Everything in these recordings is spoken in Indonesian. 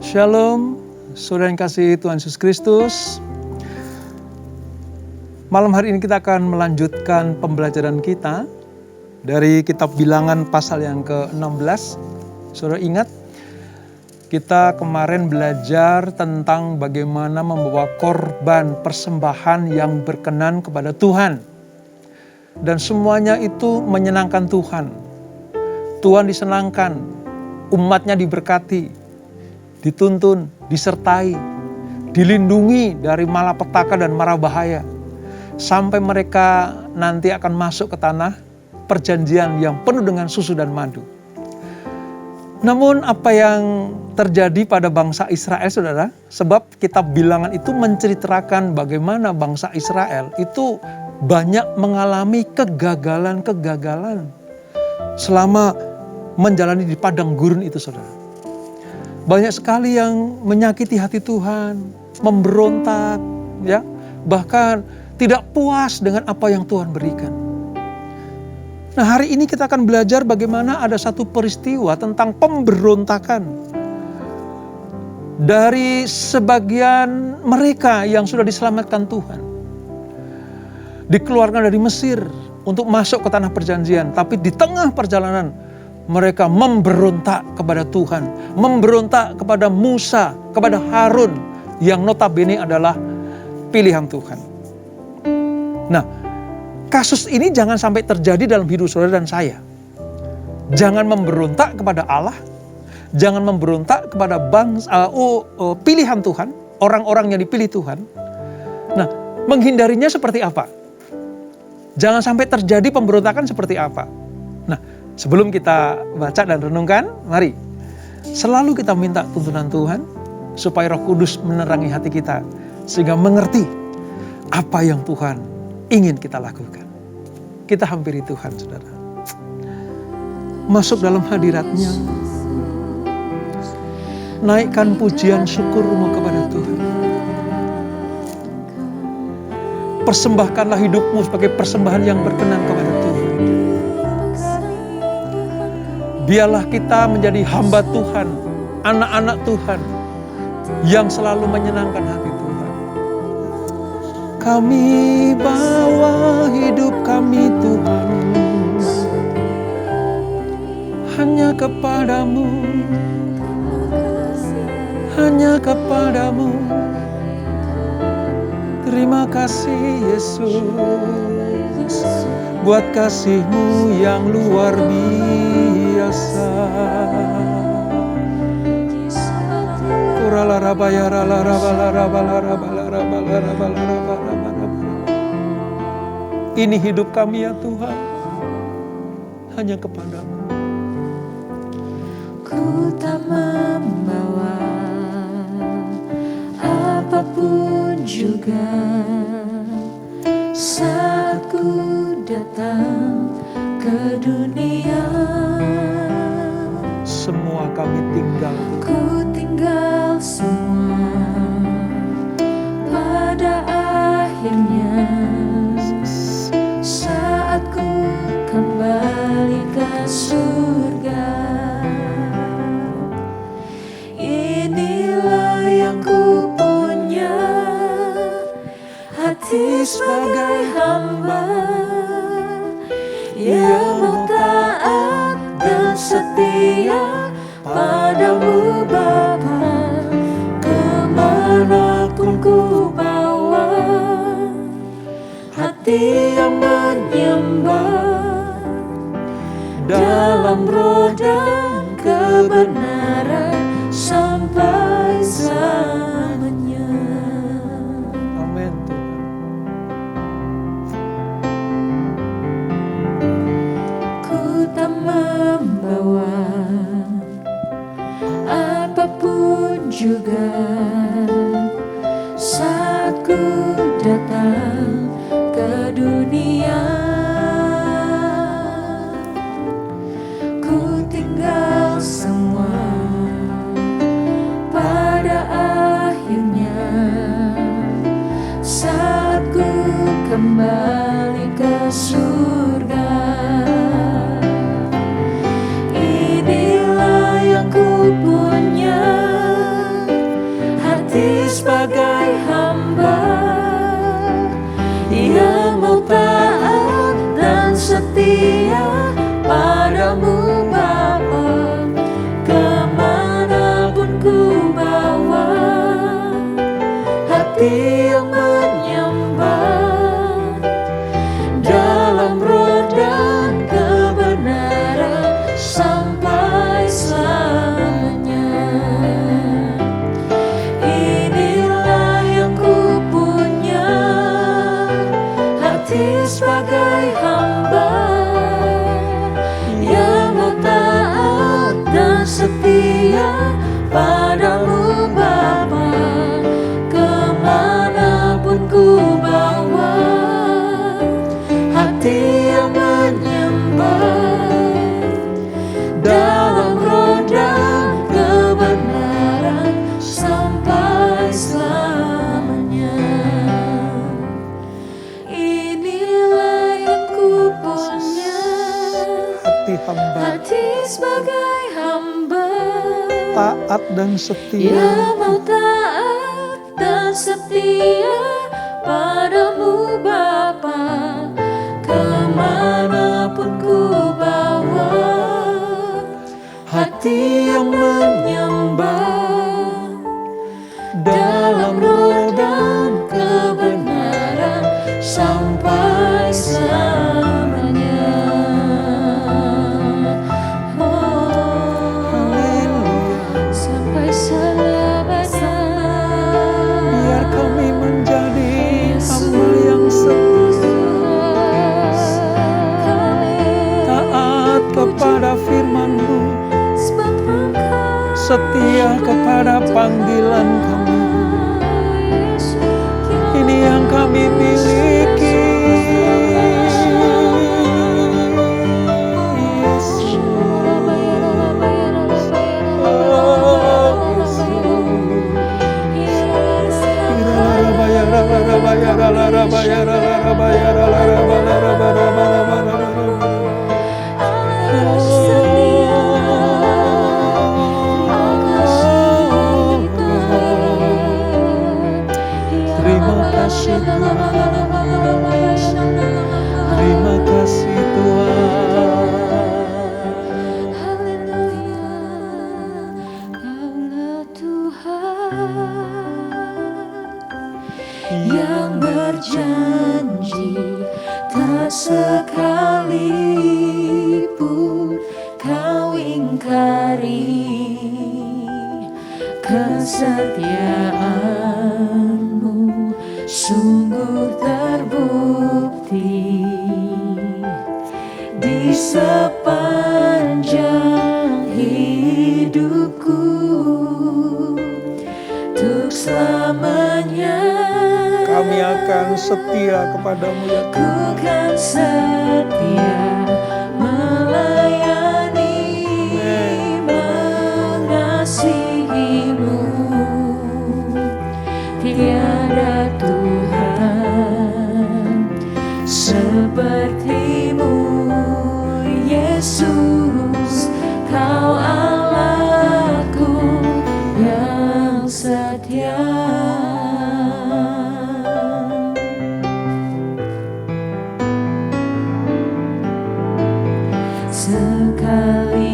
Shalom, saudara yang kasih Tuhan Yesus Kristus. Malam hari ini kita akan melanjutkan pembelajaran kita dari kitab Bilangan pasal yang ke-16. Saudara ingat, kita kemarin belajar tentang bagaimana membawa korban persembahan yang berkenan kepada Tuhan. Dan semuanya itu menyenangkan Tuhan. Tuhan disenangkan, umatnya diberkati, dituntun, disertai, dilindungi dari malapetaka dan mara bahaya. Sampai mereka nanti akan masuk ke tanah perjanjian yang penuh dengan susu dan madu. Namun apa yang terjadi pada bangsa Israel, saudara? Sebab kitab Bilangan itu menceritakan bagaimana bangsa Israel itu banyak mengalami kegagalan-kegagalan selama menjalani di padang gurun itu, saudara. Banyak sekali yang menyakiti hati Tuhan, memberontak, ya, bahkan tidak puas dengan apa yang Tuhan berikan. Nah, hari ini kita akan belajar bagaimana ada satu peristiwa tentang pemberontakan dari sebagian mereka yang sudah diselamatkan Tuhan. Dikeluarkan dari Mesir untuk masuk ke tanah perjanjian, tapi di tengah perjalanan mereka memberontak kepada Tuhan, memberontak kepada Musa, kepada Harun yang notabene adalah pilihan Tuhan. Nah, kasus ini jangan sampai terjadi dalam hidup saudara dan saya. Jangan memberontak kepada Allah, jangan memberontak kepada pilihan Tuhan, orang-orang yang dipilih Tuhan. Nah, menghindarinya seperti apa? Jangan sampai terjadi pemberontakan seperti apa? Nah, sebelum kita baca dan renungkan, mari selalu kita minta tuntunan Tuhan supaya Roh Kudus menerangi hati kita sehingga mengerti apa yang Tuhan ingin kita lakukan. Kita hampiri Tuhan, saudara. Masuk dalam hadirat-Nya. Naikkan pujian syukurmu kepada Tuhan. Persembahkanlah hidupmu sebagai persembahan yang berkenan kepada Tuhan. Biarlah kita menjadi hamba Tuhan, anak-anak Tuhan yang selalu menyenangkan hati Tuhan. Kami bawa hidup kami Tuhan hanya kepadamu, hanya kepadamu. Terima kasih Yesus buat kasih-Mu yang luar biasa. Ini hidup kami ya Tuhan, hanya kepadamu. Ku tak membawa apapun juga saat ku datang ke dunia. Semua kami tinggal. Ku tinggal semua pada akhirnya saat ku kembali ke surga. Inilah yang ku punya, hati sebagai hamba yang mau taat dan setia padamu Bapa. Kemanapun ku bawa, hati yang menyembah dalam roh dan kebenaran sampai selamanya. Amin Tuhan. Ku tak membawa apapun juga saat ku datang ke dunia. Ku tinggal semua pada akhirnya saat ku kembali ke surga. Inilah yang ku punya, taat dan setia. yang mau taat dan setia padamu Bapa, kemanapun ku bawa, Hati yang menyembah dalam roh dan kebenaran sampai selamanya. Sampai selamanya. biar kami menjadi hamba yang setia, taat kepada firman-Mu, setia kepada panggilan kami. Ini yang kami miliki. Terima kasih Tuhan. Terima kasih Tuhan. Haleluya, Kaulah Tuhan yang berjanji tak sekalipun Kau ingkari kesetiaan-Mu sungguh terbukti di sepanjang hidupku untuk selamanya. Kami akan setia kepadamu ya Ku Tuhan. kan setia melayani, mengasihi-Mu. Tiada Tuhan seperti-Mu, Yesus, Kau Allahku yang setia.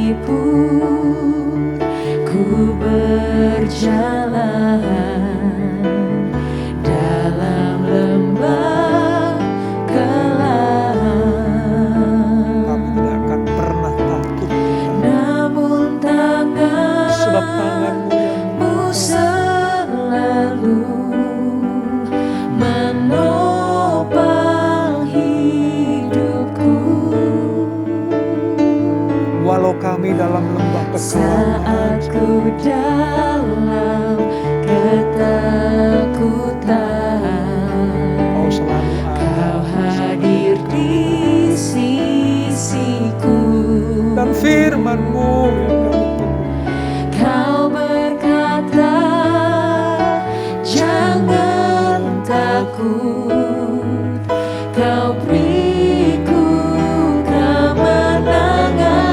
Sekalipun ku berjalan dalam lembah gelap, Kami tidak akan pernah takut Tuhan. namun Sebab tangan-Mu yang tangan-Mu selalu menopang hidupku. walau kami dalam lembah kekelaman, Saat ku dalam ketakutan, Kau selalu Kau hadir di sisiku. dan firman-Mu yang kami tunggu. Kau berkata, jangan takut, Kau beriku kemenangan.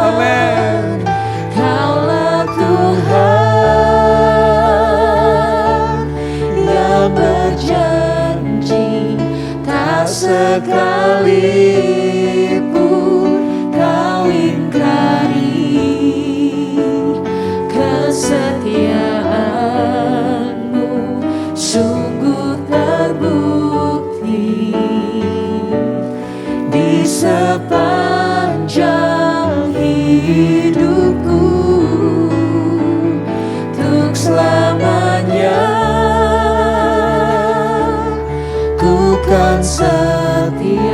Amin. Kaulah Tuhan yang berjanji tak sekalipun Kau ingkari kesetiaan-Mu sungguh terbukti di sepanjang hidupku untuk selamanya. Ku kan setia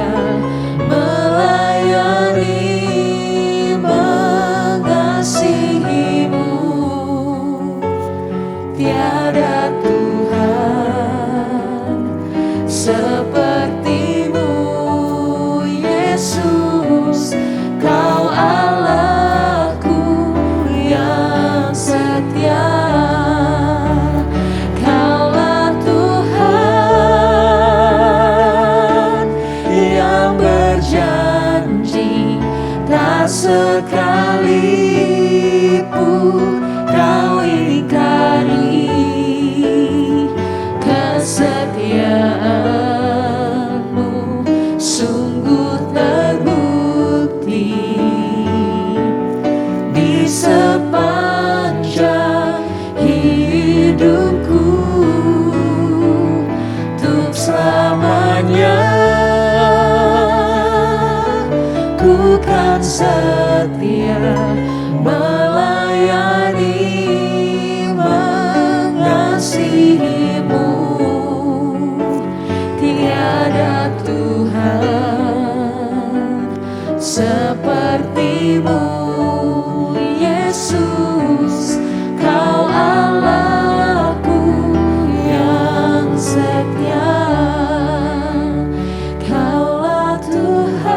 setia melayani, mengasihimu. Tiada Tuhan sepertimu, Yesus. Kau Allahku yang setia. Kaulah Tuhan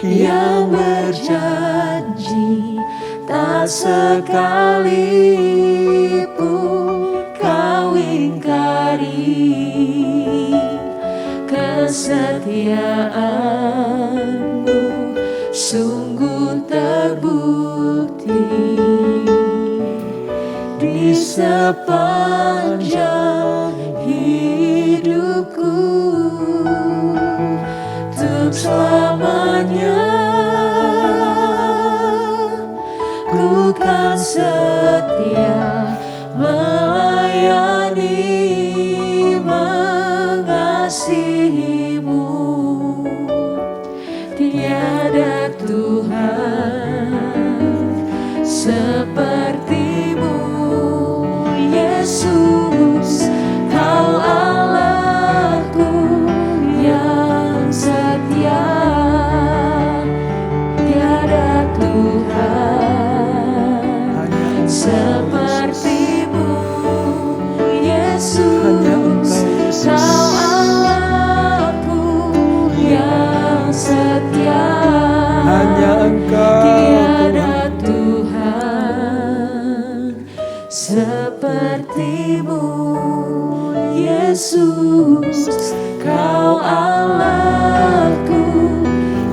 yang berjanji, tak sekalipun kau ingkari kesetiaanmu. Sungguh terbukti di sepanjang hidupku, untuk selamanya ku kan setia melayani, mengasihimu. Tiada Tuhan sepertimu, Yesus. Kau Allahku yang setia. Tiada Tuhan sepertimu, Yesus. Kau Allahku yang setia. Hanya Engkau, Tiada Tuhan sepertimu, Yesus. Kau Allahku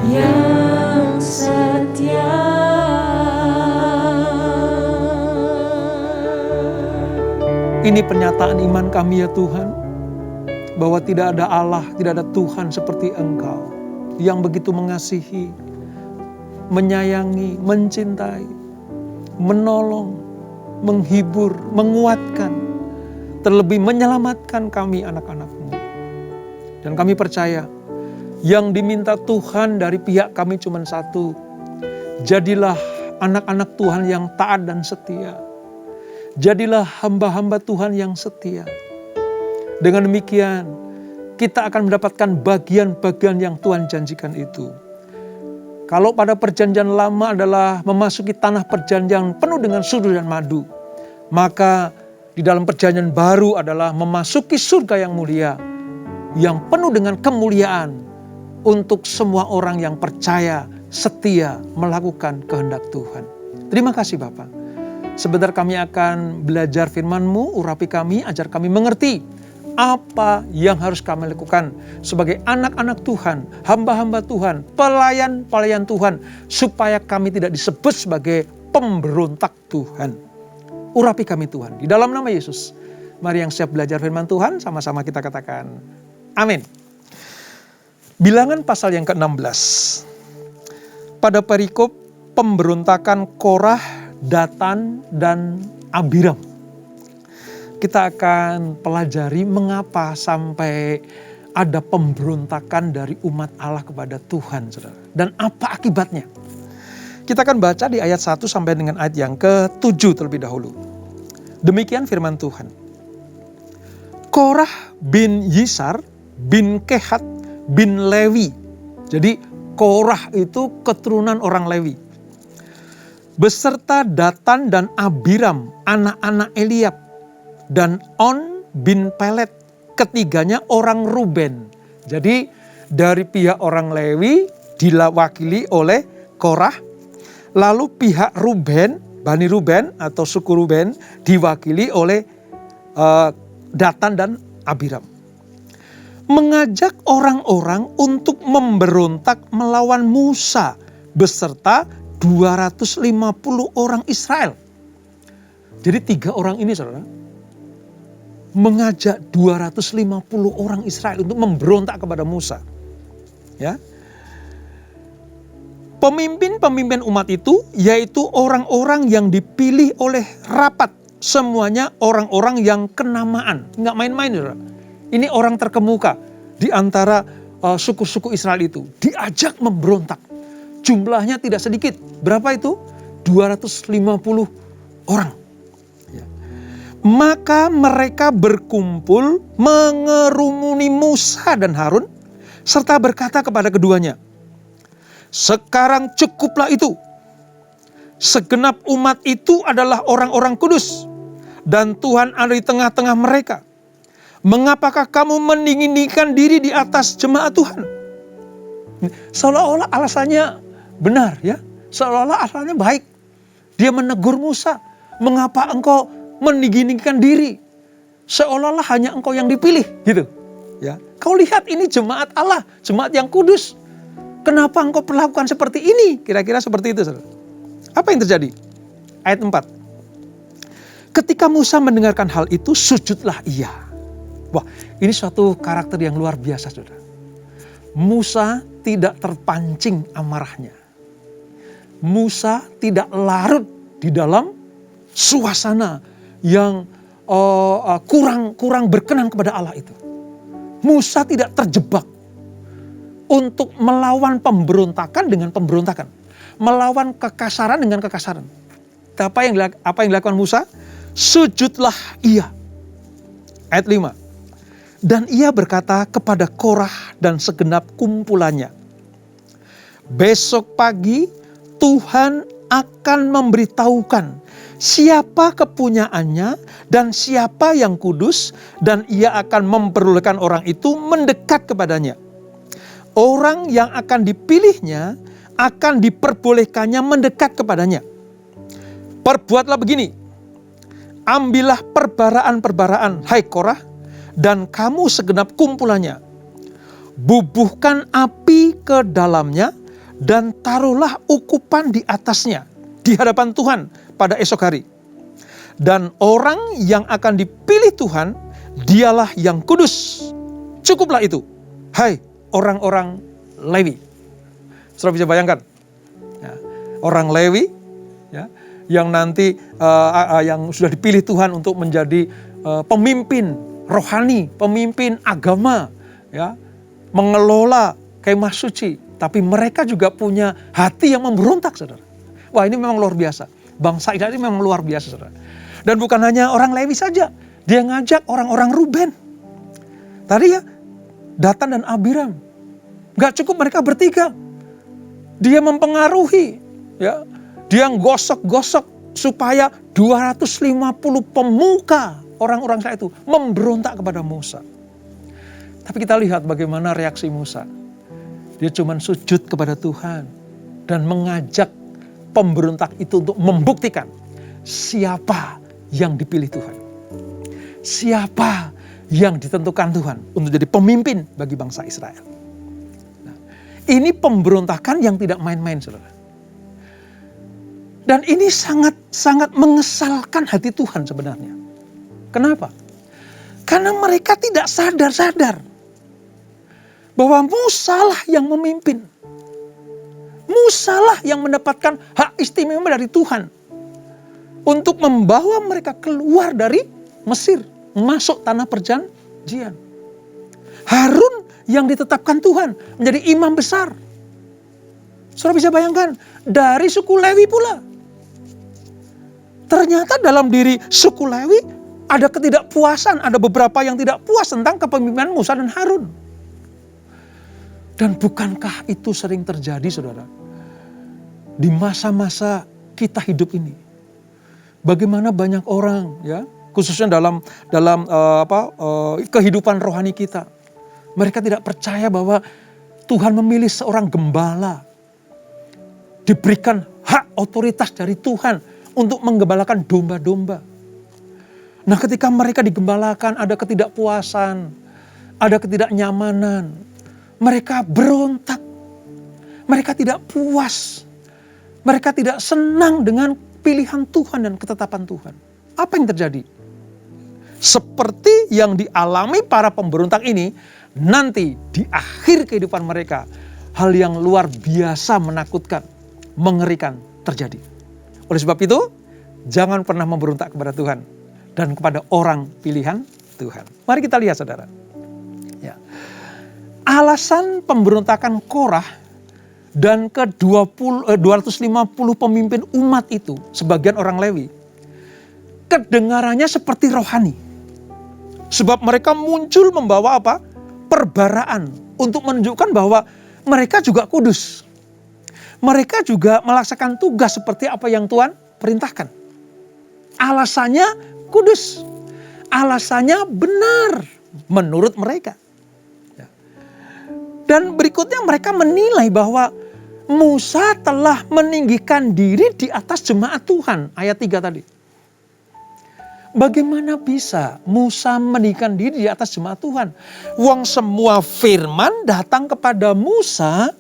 yang setia. ini pernyataan iman kami ya Tuhan, bahwa tidak ada Allah, tidak ada Tuhan seperti Engkau, yang begitu mengasihi, menyayangi, mencintai, menolong, menghibur, menguatkan, terlebih menyelamatkan kami anak-anak-Mu. Dan kami percaya, yang diminta Tuhan dari pihak kami cuma satu, jadilah anak-anak Tuhan yang taat dan setia. Jadilah hamba-hamba Tuhan yang setia. Dengan demikian, kita akan mendapatkan bagian-bagian yang Tuhan janjikan itu. Kalau pada perjanjian lama adalah memasuki tanah perjanjian penuh dengan sudu dan madu, maka di dalam perjanjian baru adalah memasuki surga yang mulia, yang penuh dengan kemuliaan untuk semua orang yang percaya, setia melakukan kehendak Tuhan. Terima kasih Bapak. Sebentar kami akan belajar firman-Mu, urapi kami, ajar kami mengerti apa yang harus kami lakukan sebagai anak-anak Tuhan, hamba-hamba Tuhan, pelayan-pelayan Tuhan, supaya kami tidak disebut sebagai pemberontak Tuhan. Urapi kami Tuhan, di dalam nama Yesus. Mari yang siap belajar firman Tuhan, sama-sama kita katakan amin. Bilangan pasal yang ke-16. Pada perikop pemberontakan Korah, Datan, dan Abiram. Kita akan pelajari mengapa sampai ada pemberontakan dari umat Allah kepada Tuhan, saudara. Dan apa akibatnya? Kita akan baca di ayat 1 sampai dengan ayat yang ke-7 terlebih dahulu. Demikian firman Tuhan. Korah bin Yisar bin Kehat bin Lewi. Jadi Korah itu keturunan orang Lewi. Beserta Datan dan Abiram, anak-anak Eliab. Dan On bin Pelet, ketiganya orang Ruben. Jadi dari pihak orang Lewi diwakili oleh Korah. Lalu pihak Ruben, Bani Ruben atau suku Ruben diwakili oleh Datan dan Abiram. Mengajak orang-orang untuk memberontak melawan Musa beserta 250 orang Israel. Jadi 3 orang ini saudara, mengajak 250 orang Israel untuk memberontak kepada Musa. Ya. Pemimpin-pemimpin umat itu yaitu orang-orang yang dipilih oleh rapat. Semuanya orang-orang yang kenamaan. Nggak main-main saudara. Ini orang terkemuka di antara suku-suku Israel itu diajak memberontak. Jumlahnya tidak sedikit. Berapa itu? 250 orang. Ya. Maka mereka berkumpul mengerumuni Musa dan Harun serta berkata kepada keduanya, "Sekarang cukuplah itu. Segenap umat itu adalah orang-orang kudus dan Tuhan ada di tengah-tengah mereka. Mengapakah kamu meninggikan diri di atas jemaat Tuhan?" Seolah-olah alasannya benar ya. Seolah-olah alasannya baik. Dia menegur Musa, "Mengapa engkau meninggikan diri? Seolah-olah hanya engkau yang dipilih." Gitu. Ya, kau lihat ini jemaat Allah, jemaat yang kudus. Kenapa engkau perlakukan seperti ini? Kira-kira seperti itu, saudara. Apa yang terjadi? Ayat 4. Ketika Musa mendengarkan hal itu, sujudlah ia. Wah, ini suatu karakter yang luar biasa, saudara. Musa tidak terpancing amarahnya. Musa tidak larut di dalam suasana yang kurang berkenan kepada Allah itu. Musa tidak terjebak untuk melawan pemberontakan dengan pemberontakan. Melawan kekasaran dengan kekasaran. Apa yang dilakukan Musa? Sujudlah ia. Ayat 5. Dan ia berkata kepada Korah dan segenap kumpulannya, "Besok pagi Tuhan akan memberitahukan siapa kepunyaannya dan siapa yang kudus, dan ia akan memperbolehkan orang itu mendekat kepadanya. Orang yang akan dipilihnya akan diperbolehkannya mendekat kepadanya. Perbuatlah begini, ambillah perbaraan-perbaraan, hai Korah, dan kamu segenap kumpulannya. Bubuhkan api ke dalamnya dan taruhlah ukupan di atasnya di hadapan Tuhan pada esok hari. Dan orang yang akan dipilih Tuhan, dialah yang kudus. Cukuplah itu, hai orang-orang Lewi." Saudara bisa bayangkan, ya, orang Lewi ya, yang nanti yang sudah dipilih Tuhan untuk menjadi pemimpin rohani, pemimpin agama, ya, mengelola kemah suci. Tapi mereka juga punya hati yang memberontak, saudara. Wah, ini memang luar biasa. Bangsa Israel ini memang luar biasa, saudara. Dan bukan hanya orang Lewi saja. Dia ngajak orang-orang Ruben. Tadi ya, Datan dan Abiram. Gak cukup mereka bertiga. Dia mempengaruhi. Ya, dia gosok-gosok supaya 250 pemuka orang-orang Israel itu memberontak kepada Musa. Tapi kita lihat bagaimana reaksi Musa. Dia cuma sujud kepada Tuhan dan mengajak pemberontak itu untuk membuktikan siapa yang dipilih Tuhan. Siapa yang ditentukan Tuhan untuk jadi pemimpin bagi bangsa Israel. Nah, ini pemberontakan yang tidak main-main, saudara. Dan ini sangat mengesalkan hati Tuhan sebenarnya. Kenapa? Karena mereka tidak sadar-sadar bahwa Musa lah yang memimpin. Musa lah yang mendapatkan hak istimewa dari Tuhan untuk membawa mereka keluar dari Mesir, masuk tanah perjanjian. Harun yang ditetapkan Tuhan menjadi imam besar. Saudara bisa bayangkan, dari suku Lewi pula. Ternyata dalam diri suku Lewi ada ketidakpuasan, ada beberapa yang tidak puas tentang kepemimpinan Musa dan Harun. Dan bukankah itu sering terjadi, saudara? Di masa-masa kita hidup ini. Bagaimana banyak orang, ya, khususnya dalam kehidupan rohani kita. Mereka tidak percaya bahwa Tuhan memilih seorang gembala. Diberikan hak otoritas dari Tuhan untuk menggembalakan domba-domba. Nah, ketika mereka digembalakan ada ketidakpuasan, ada ketidaknyamanan. Mereka berontak. Mereka tidak puas. Mereka tidak senang dengan pilihan Tuhan dan ketetapan Tuhan. Apa yang terjadi? Seperti yang dialami para pemberontak ini, nanti di akhir kehidupan mereka, hal yang luar biasa menakutkan, mengerikan terjadi. Oleh sebab itu, jangan pernah memberontak kepada Tuhan dan kepada orang pilihan Tuhan. Mari kita lihat, saudara. Ya. Alasan pemberontakan Korah dan ke-250 pemimpin umat itu, sebagian orang Lewi, kedengarannya seperti rohani. Sebab mereka muncul membawa apa? Perbaraan untuk menunjukkan bahwa mereka juga kudus. Mereka juga melaksanakan tugas seperti apa yang Tuhan perintahkan. Alasannya kudus. Alasannya benar menurut mereka. Dan berikutnya mereka menilai bahwa Musa telah meninggikan diri di atas jemaat Tuhan. Ayat 3 tadi. Bagaimana bisa Musa meninggikan diri di atas jemaat Tuhan? Wong semua firman datang kepada Musa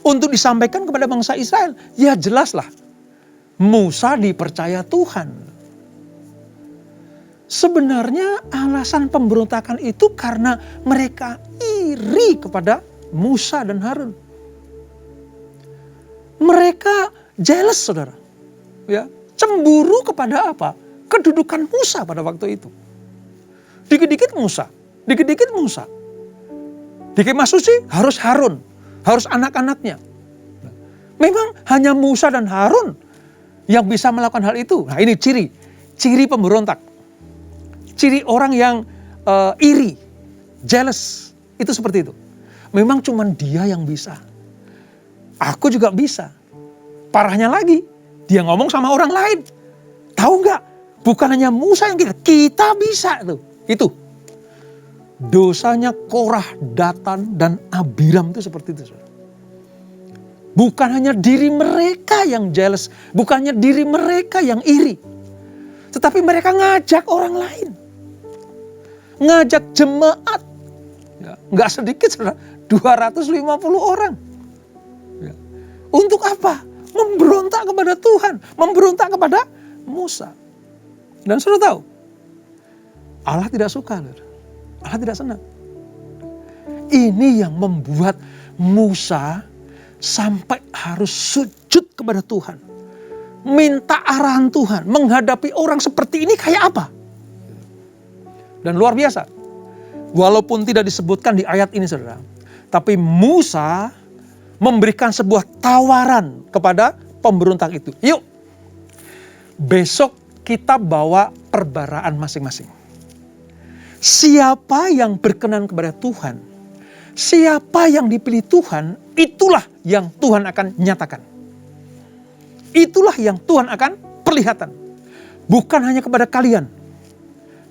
untuk disampaikan kepada bangsa Israel. Ya jelaslah, Musa dipercaya Tuhan. Sebenarnya alasan pemberontakan itu karena mereka iri kepada Musa dan Harun. Mereka jealous, saudara. Ya, cemburu kepada apa? Kedudukan Musa pada waktu itu. Dikit-dikit Musa, dikit-dikit Musa. Di Kemah Suci harus Harun, harus anak-anaknya. Memang hanya Musa dan Harun yang bisa melakukan hal itu. Nah ini ciri pemberontak. Ciri orang yang iri, jealous, itu seperti itu. Memang cuma dia yang bisa. Aku juga bisa. Parahnya lagi, dia ngomong sama orang lain. Tahu nggak? Bukan hanya Musa yang kita bisa tuh. Itu. Dosanya Korah, Datan, dan Abiram itu seperti itu. Bukan hanya diri mereka yang jealous. Bukannya diri mereka yang iri. Tetapi mereka ngajak orang lain. Ngajak jemaat. Ya, nggak sedikit, saudara. 250 orang. Ya. Untuk apa? Memberontak kepada Tuhan. Memberontak kepada Musa. Dan saudara tahu, Allah tidak suka. Allah tidak senang. Ini yang membuat Musa sampai harus sujud kepada Tuhan. Minta arahan Tuhan. Menghadapi orang seperti ini kayak apa? Dan luar biasa. Walaupun tidak disebutkan di ayat ini, saudara. Tapi Musa memberikan sebuah tawaran kepada pemberontak itu. Yuk, besok kita bawa perbaraan masing-masing. Siapa yang berkenan kepada Tuhan, siapa yang dipilih Tuhan, itulah yang Tuhan akan nyatakan. Itulah yang Tuhan akan perlihatkan. Bukan hanya kepada kalian,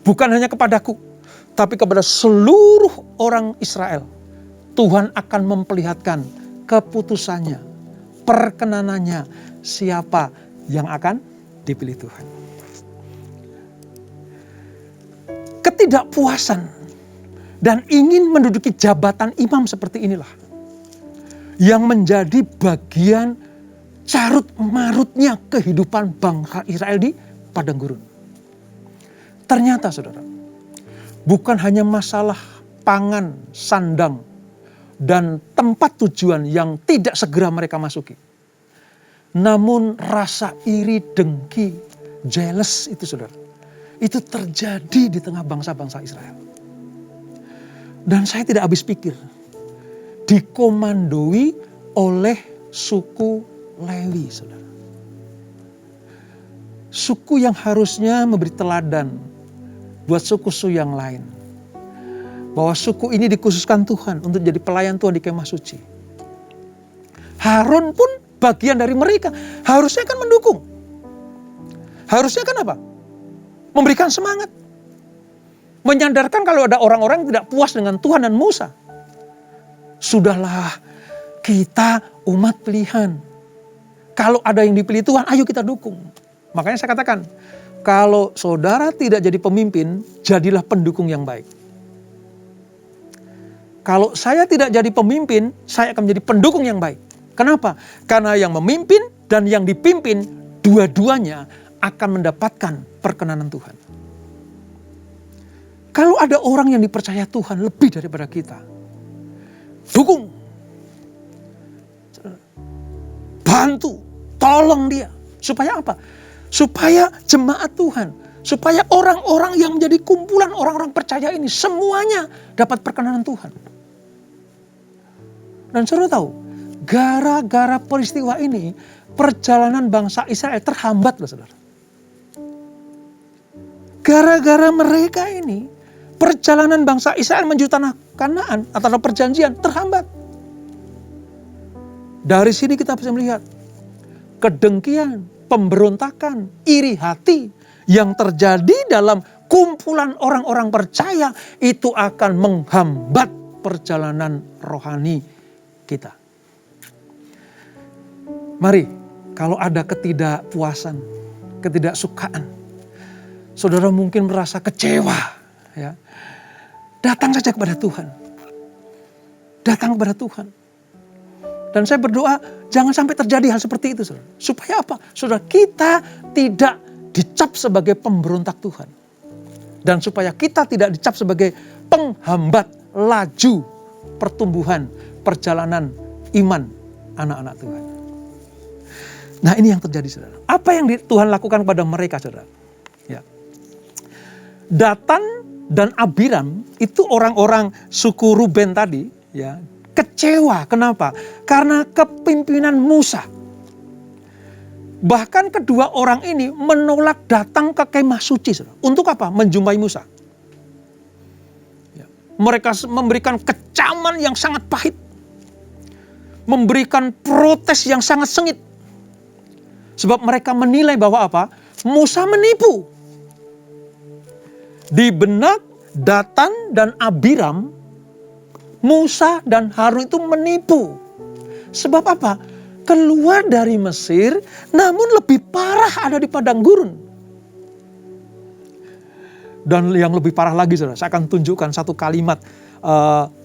bukan hanya kepadaku, tapi kepada seluruh orang Israel. Tuhan akan memperlihatkan keputusannya, perkenanannya, siapa yang akan dipilih Tuhan. Ketidakpuasan dan ingin menduduki jabatan imam seperti inilah yang menjadi bagian carut marutnya kehidupan bangsa Israel di padang gurun. Ternyata, saudara, bukan hanya masalah pangan, sandang, dan tempat tujuan yang tidak segera mereka masuki. Namun rasa iri, dengki, jealous itu, saudara, itu terjadi di tengah bangsa-bangsa Israel. Dan saya tidak habis pikir, dikomandoi oleh suku Lewi, saudara. Suku yang harusnya memberi teladan buat suku-suku yang lain. Bahwa suku ini dikhususkan Tuhan untuk jadi pelayan Tuhan di Kemah Suci. Harun pun bagian dari mereka. Harusnya kan mendukung. Harusnya kan apa? Memberikan semangat. Menyadarkan kalau ada orang-orang yang tidak puas dengan Tuhan dan Musa. Sudahlah, kita umat pilihan. Kalau ada yang dipilih Tuhan, ayo kita dukung. Makanya saya katakan, kalau saudara tidak jadi pemimpin, jadilah pendukung yang baik. Kalau saya tidak jadi pemimpin, saya akan menjadi pendukung yang baik. Kenapa? Karena yang memimpin dan yang dipimpin, dua-duanya akan mendapatkan perkenanan Tuhan. Kalau ada orang yang dipercaya Tuhan lebih daripada kita, dukung. Bantu, tolong dia. Supaya apa? Supaya jemaat Tuhan, supaya orang-orang yang menjadi kumpulan orang-orang percaya ini semuanya dapat perkenanan Tuhan. Dan saudara tahu, gara-gara peristiwa ini, perjalanan bangsa Israel terhambat loh saudara. Gara-gara mereka ini, perjalanan bangsa Israel menuju tanah Kanaan atau tanah perjanjian terhambat. Dari sini kita bisa melihat kedengkian, pemberontakan, iri hati yang terjadi dalam kumpulan orang-orang percaya itu akan menghambat perjalanan rohani kita. Mari, kalau ada ketidakpuasan, ketidaksukaan, saudara mungkin merasa kecewa, ya. Datang saja kepada Tuhan. Datang kepada Tuhan. Dan saya berdoa jangan sampai terjadi hal seperti itu, saudara. Supaya apa? Saudara, kita tidak dicap sebagai pemberontak Tuhan. Dan supaya kita tidak dicap sebagai penghambat laju pertumbuhan perjalanan iman anak-anak Tuhan. Nah, ini yang terjadi, saudara. Apa yang Tuhan lakukan kepada mereka, saudara? Ya. Datan dan Abiram itu orang-orang suku Ruben tadi, ya, kecewa. Kenapa? Karena kepimpinan Musa. Bahkan kedua orang ini menolak datang ke kemah suci, saudara. Untuk apa? Menjumpai Musa. Ya. Mereka memberikan kecaman yang sangat pahit. Memberikan protes yang sangat sengit. Sebab mereka menilai bahwa apa? Musa menipu. Di benak Datan dan Abiram, Musa dan Harun itu menipu. Sebab apa? Keluar dari Mesir, namun lebih parah ada di padang gurun. Dan yang lebih parah lagi, saudara, saya akan tunjukkan satu kalimat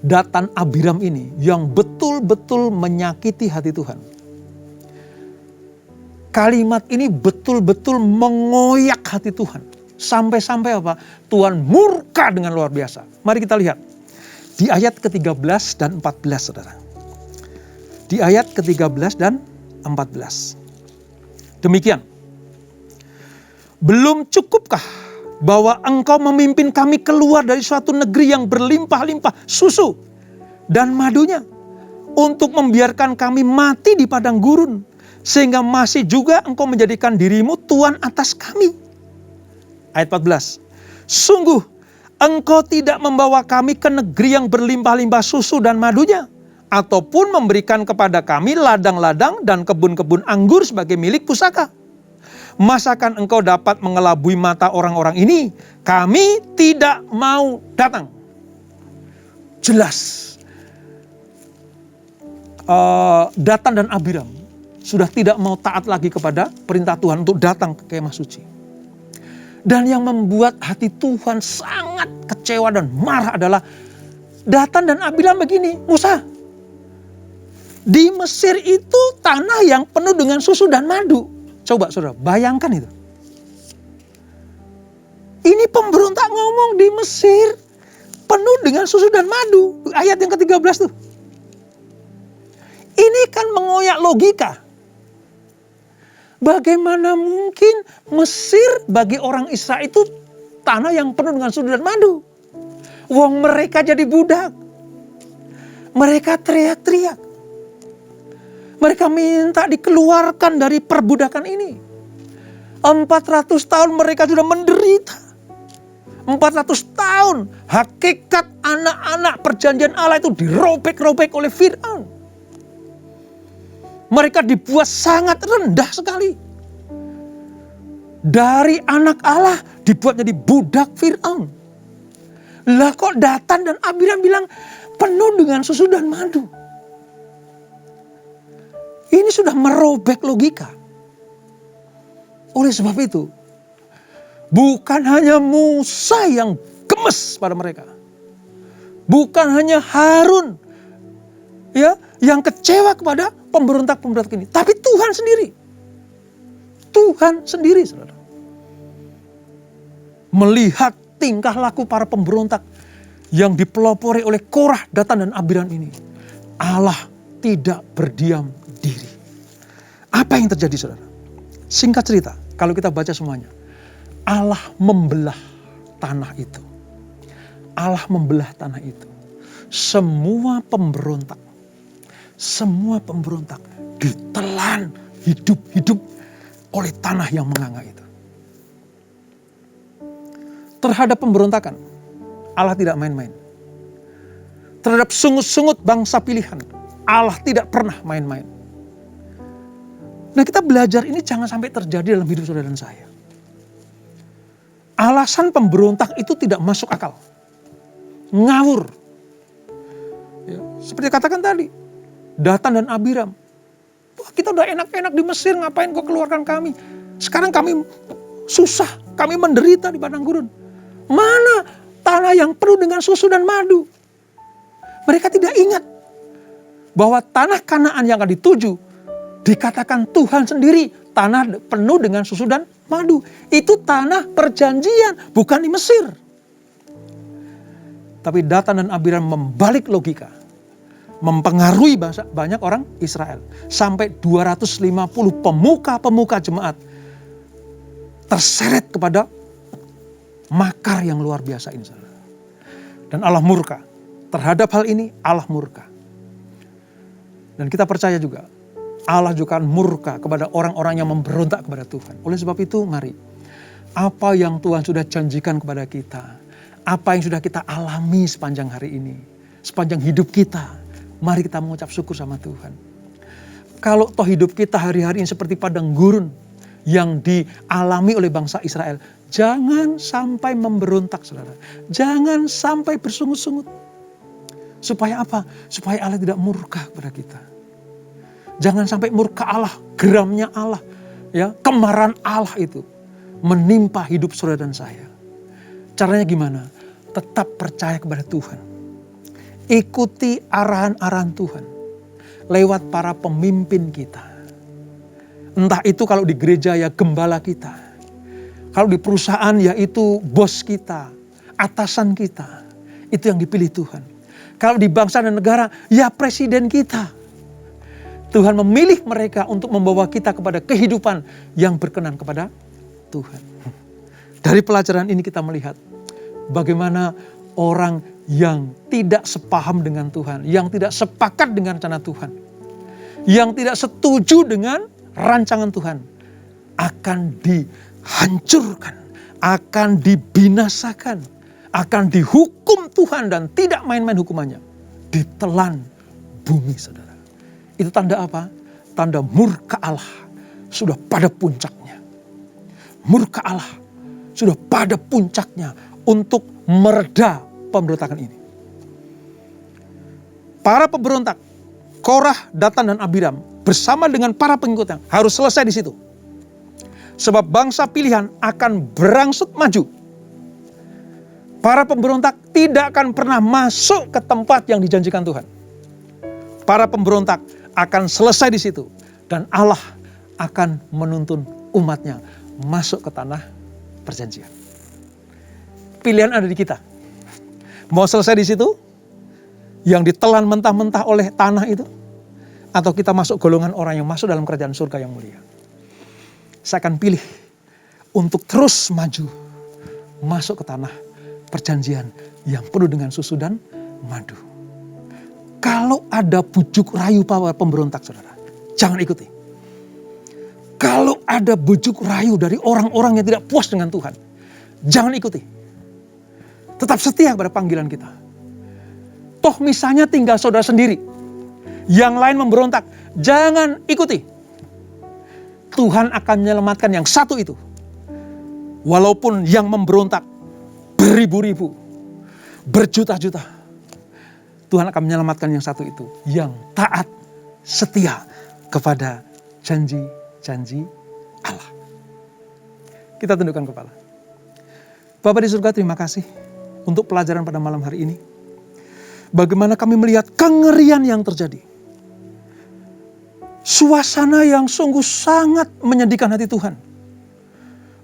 Datan Abiram ini yang betul-betul menyakiti hati Tuhan. Kalimat ini betul-betul mengoyak hati Tuhan. Sampai-sampai apa? Tuhan murka dengan luar biasa. Mari kita lihat. Di ayat ke-13 dan 14, saudara. Di ayat ke-13 dan 14. Demikian. Belum cukupkah bahwa engkau memimpin kami keluar dari suatu negeri yang berlimpah-limpah susu dan madunya, untuk membiarkan kami mati di padang gurun, sehingga masih juga engkau menjadikan dirimu Tuhan atas kami. Ayat 14. Sungguh engkau tidak membawa kami ke negeri yang berlimpah-limpah susu dan madunya, ataupun memberikan kepada kami ladang-ladang dan kebun-kebun anggur sebagai milik pusaka. Masakan engkau dapat mengelabui mata orang-orang ini? Kami tidak mau datang. Jelas. Datan dan Abiram sudah tidak mau taat lagi kepada perintah Tuhan untuk datang ke kemah suci. Dan yang membuat hati Tuhan sangat kecewa dan marah adalah Datan dan Abiram begini, Musa, di Mesir itu tanah yang penuh dengan susu dan madu. Coba saudara, bayangkan itu. Ini pemberontak ngomong di Mesir penuh dengan susu dan madu. Ayat yang ke-13 tuh. Ini kan mengoyak logika. Bagaimana mungkin Mesir bagi orang Israel itu tanah yang penuh dengan susu dan madu? Wong mereka jadi budak. Mereka teriak-teriak. Mereka minta dikeluarkan dari perbudakan ini. 400 tahun mereka sudah menderita. 400 tahun hakikat anak-anak perjanjian Allah itu dirobek-robek oleh Fir'aun. Mereka dibuat sangat rendah sekali. Dari anak Allah dibuat jadi budak Fir'aun. Lah kok Datan dan Abiram bilang penuh dengan susu dan madu. Ini sudah merobek logika. Oleh sebab itu, bukan hanya Musa yang gemes pada mereka. Bukan hanya Harun ya yang kecewa kepada pemberontak-pemberontak ini, tapi Tuhan sendiri. Tuhan sendiri, saudara. Melihat tingkah laku para pemberontak yang dipelopori oleh Korah, Datan, dan Abiram ini, Allah tidak berdiam diri. Apa yang terjadi, saudara? Singkat cerita, kalau kita baca semuanya, Allah membelah tanah itu. Allah membelah tanah itu. Semua pemberontak, semua pemberontak ditelan hidup-hidup oleh tanah yang menganga itu. Terhadap pemberontakan, Allah tidak main-main. Terhadap sungut-sungut bangsa pilihan, Allah tidak pernah main-main. Nah, kita belajar ini jangan sampai terjadi dalam hidup saudara dan saya. Alasan pemberontak itu tidak masuk akal. Ngawur. Ya, seperti katakan tadi, Datan dan Abiram. Wah, kita udah enak-enak di Mesir, ngapain kau keluarkan kami? Sekarang kami susah, kami menderita di padang gurun. Mana tanah yang penuh dengan susu dan madu? Mereka tidak ingat bahwa tanah Kanaan yang akan dituju dikatakan Tuhan sendiri tanah penuh dengan susu dan madu. Itu tanah perjanjian, bukan di Mesir. Tapi Datan dan Abiram membalik logika, mempengaruhi banyak orang Israel. Sampai 250 pemuka-pemuka jemaat terseret kepada makar yang luar biasa ini. Dan Allah murka. Terhadap hal ini Allah murka. Dan kita percaya juga Allah juga akan murka kepada orang-orang yang memberontak kepada Tuhan. Oleh sebab itu mari, apa yang Tuhan sudah janjikan kepada kita, apa yang sudah kita alami sepanjang hari ini, sepanjang hidup kita, mari kita mengucap syukur sama Tuhan. Kalau toh hidup kita hari-hari ini seperti padang gurun yang dialami oleh bangsa Israel, jangan sampai memberontak, saudara. Jangan sampai bersungut-sungut. Supaya apa? Supaya Allah tidak murka kepada kita. Jangan sampai murka Allah, geramnya Allah, ya, kemarahan Allah itu menimpa hidup saudara dan saya. Caranya gimana? Tetap percaya kepada Tuhan. Ikuti arahan-arahan Tuhan lewat para pemimpin kita. Entah itu kalau di gereja ya gembala kita. Kalau di perusahaan yaitu bos kita, atasan kita. Itu yang dipilih Tuhan. Kalau di bangsa dan negara, ya presiden kita. Tuhan memilih mereka untuk membawa kita kepada kehidupan yang berkenan kepada Tuhan. Dari pelajaran ini kita melihat bagaimana orang yang tidak sepaham dengan Tuhan, yang tidak sepakat dengan rencana Tuhan, yang tidak setuju dengan rancangan Tuhan, akan dihancurkan, akan dibinasakan, akan dihukum Tuhan dan tidak main-main hukumannya. Ditelan bumi, saudara. Itu tanda apa? Tanda murka Allah sudah pada puncaknya. Murka Allah sudah pada puncaknya untuk mereda pemberontakan ini. Para pemberontak, Korah, Datan dan Abiram bersama dengan para pengikutnya harus selesai di situ. Sebab bangsa pilihan akan berangsur maju. Para pemberontak tidak akan pernah masuk ke tempat yang dijanjikan Tuhan. Para pemberontak akan selesai di situ. Dan Allah akan menuntun umatnya masuk ke tanah perjanjian. Pilihan ada di kita. Mau selesai di situ? Yang ditelan mentah-mentah oleh tanah itu? Atau kita masuk golongan orang yang masuk dalam kerajaan surga yang mulia? Saya akan pilih untuk terus maju. Masuk ke tanah perjanjian yang penuh dengan susu dan madu. Kalau ada bujuk rayu para pemberontak, saudara, jangan ikuti. Kalau ada bujuk rayu dari orang-orang yang tidak puas dengan Tuhan, jangan ikuti. Tetap setia pada panggilan kita. Toh misalnya tinggal saudara sendiri, yang lain memberontak, jangan ikuti. Tuhan akan menyelamatkan yang satu itu. Walaupun yang memberontak beribu-ribu, berjuta-juta, Tuhan akan menyelamatkan yang satu itu, yang taat, setia kepada janji-janji Allah. Kita tundukkan kepala. Bapa di surga, terima kasih untuk pelajaran pada malam hari ini. Bagaimana kami melihat kengerian yang terjadi. Suasana yang sungguh sangat menyedihkan hati Tuhan.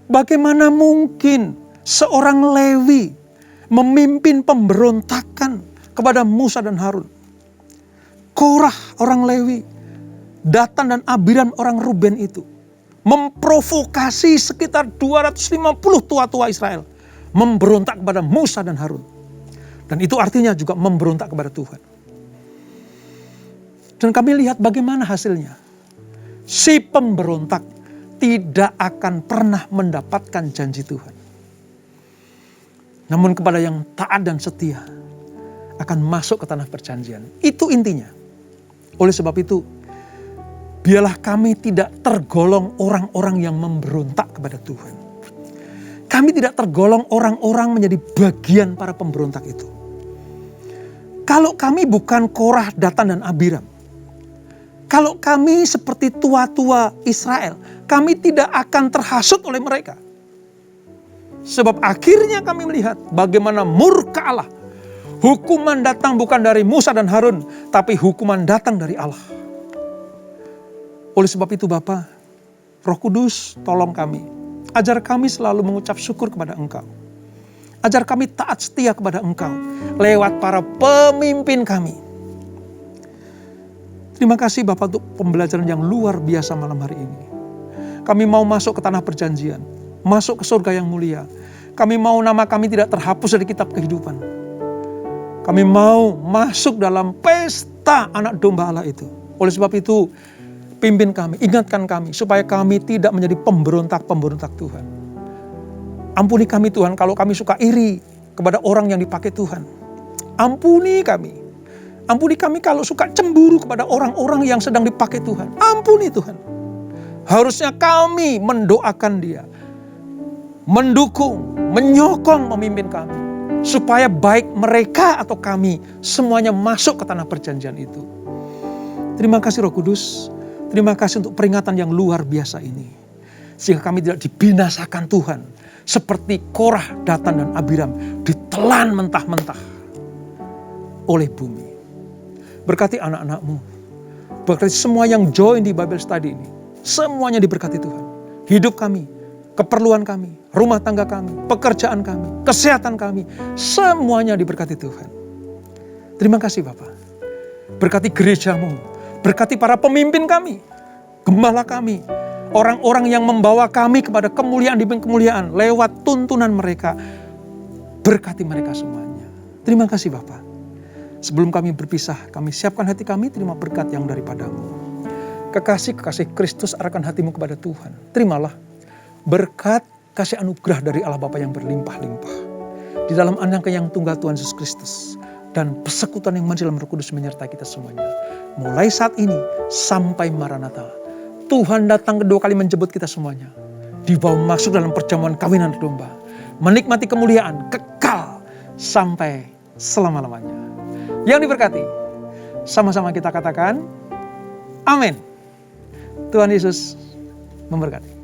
Bagaimana mungkin seorang Lewi memimpin pemberontakan kepada Musa dan Harun. Korah orang Lewi, Datan dan Abiram orang Ruben itu memprovokasi sekitar 250 tua-tua Israel memberontak kepada Musa dan Harun. Dan itu artinya juga memberontak kepada Tuhan. Dan kami lihat bagaimana hasilnya. Si pemberontak tidak akan pernah mendapatkan janji Tuhan. Namun kepada yang taat dan setia akan masuk ke tanah perjanjian. Itu intinya. Oleh sebab itu, biarlah kami tidak tergolong orang-orang yang memberontak kepada Tuhan. Kami tidak tergolong orang-orang menjadi bagian para pemberontak itu. Kalau kami bukan Korah, Datan, dan Abiram. Kalau kami seperti tua-tua Israel, kami tidak akan terhasut oleh mereka. Sebab akhirnya kami melihat bagaimana murka Allah. Hukuman datang bukan dari Musa dan Harun, tapi hukuman datang dari Allah. Oleh sebab itu Bapa, Roh Kudus tolong kami. Ajar kami selalu mengucap syukur kepada Engkau. Ajar kami taat setia kepada Engkau lewat para pemimpin kami. Terima kasih Bapak untuk pembelajaran yang luar biasa malam hari ini. Kami mau masuk ke tanah perjanjian, masuk ke surga yang mulia. Kami mau nama kami tidak terhapus dari kitab kehidupan. Kami mau masuk dalam pesta anak domba Allah itu. Oleh sebab itu, pimpin kami, ingatkan kami supaya kami tidak menjadi pemberontak-pemberontak Tuhan. Ampuni kami Tuhan kalau kami suka iri kepada orang yang dipakai Tuhan. Ampuni kami. Ampuni kami kalau suka cemburu kepada orang-orang yang sedang dipakai Tuhan. Ampuni Tuhan. Harusnya kami mendoakan dia. Mendukung, menyokong pemimpin kami. Supaya baik mereka atau kami semuanya masuk ke tanah perjanjian itu. Terima kasih Roh Kudus. Terima kasih untuk peringatan yang luar biasa ini. Sehingga kami tidak dibinasakan Tuhan. Seperti Korah, Datan, dan Abiram ditelan mentah-mentah oleh bumi. Berkati anak-anak-Mu. Berkati semua yang join di Bible Study ini. Semuanya diberkati Tuhan. Hidup kami, keperluan kami, rumah tangga kami, pekerjaan kami, kesehatan kami. Semuanya diberkati Tuhan. Terima kasih Bapak. Berkati gereja-Mu. Berkati para pemimpin kami. Gembala kami. Orang-orang yang membawa kami kepada kemuliaan demi kemuliaan lewat tuntunan mereka. Berkati mereka semuanya. Terima kasih Bapak. Sebelum kami berpisah, kami siapkan hati kami terima berkat yang daripada-Mu. Kekasih-kekasih Kristus arahkan hatimu kepada Tuhan. Terimalah berkat kasih anugerah dari Allah Bapa yang berlimpah-limpah. Di dalam Anak yang tunggal Tuhan Yesus Kristus. Dan persekutuan yang manis dalam Roh Kudus menyertai kita semuanya. Mulai saat ini sampai Maranatha. Tuhan datang kedua kali menjemput kita semuanya. Dibawa masuk dalam perjamuan kawinan domba. Menikmati kemuliaan kekal sampai selama-lamanya. Yang diberkati, sama-sama kita katakan, amin. Tuhan Yesus memberkati.